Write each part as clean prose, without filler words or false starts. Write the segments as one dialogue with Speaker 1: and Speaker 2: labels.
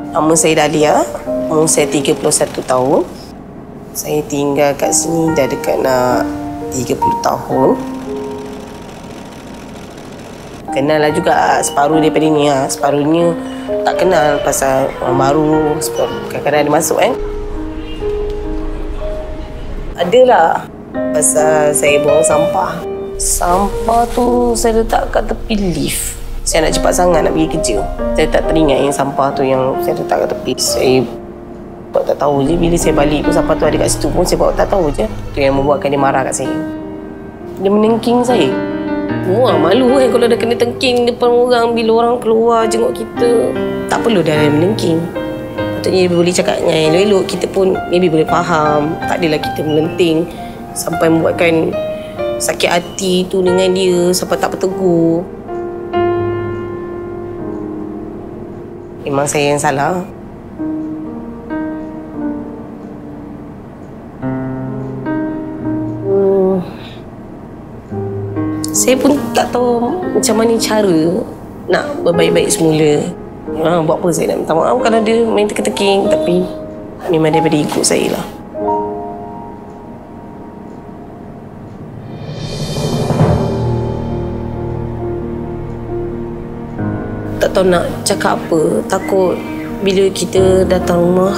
Speaker 1: Nama saya Dahlia. Umur saya 31 tahun. Saya tinggal kat sini dah dekat nak 30 tahun. Kenal lah juga separuh daripada ni lah. Separuhnya tak kenal pasal orang baru. Kadang-kadang ada masuk kan. Adalah pasal saya buang sampah. Sampah tu saya letak kat tepi lift. Saya nak cepat sangat nak pergi kerja. Saya tak teringat yang sampah tu yang saya letak kat tepi. Saya buat tak tahu je. Bila saya balik pun sampah tu ada kat situ pun saya buat tak tahu je. Tu yang membuatkan dia marah kat saya. Dia menengking saya. Wah, malu kan kalau dah kena tengking depan orang. Bila orang keluar jenguk kita, tak perlu dah menengking. Patutnya dia boleh cakap dengan elok-elok. Kita pun maybe boleh faham. Tak adalah kita melenting sampai membuatkan sakit hati tu dengan dia sampai tak bertegur. Memang saya yang salah. Saya pun tak tahu macam mana cara nak berbaik-baik semula. Buat apa saya nak minta maaf kalau dia main teka-teking, tapi memang daripada ikut saya lah. Tak tahu nak cakap apa. Takut bila kita datang rumah,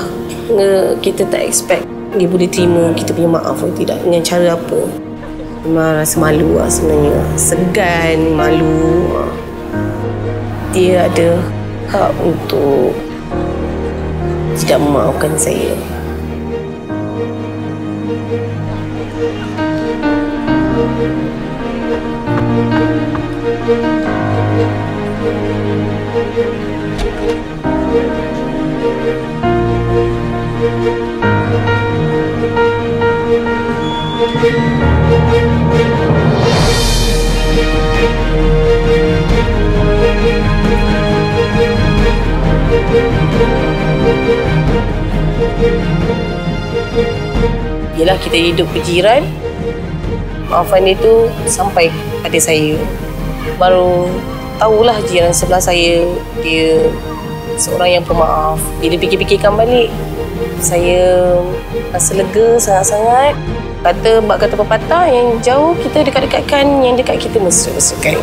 Speaker 1: kita tak expect dia boleh terima kita punya maaf atau tidak, dengan cara apa. Memang rasa malu lah sebenarnya. Segan, malu. Dia ada hak untuk tidak memaafkan saya. Yelah, kita hidup berjiran. Maafan dia tu sampai pada saya. Baru tahulah jiran sebelah saya, dia seorang yang pemaaf. Bila fikir-fikirkan balik, saya rasa lega sangat-sangat. Kata pepatah, yang jauh kita dekat-dekatkan, yang dekat kita mesra-mesrakan.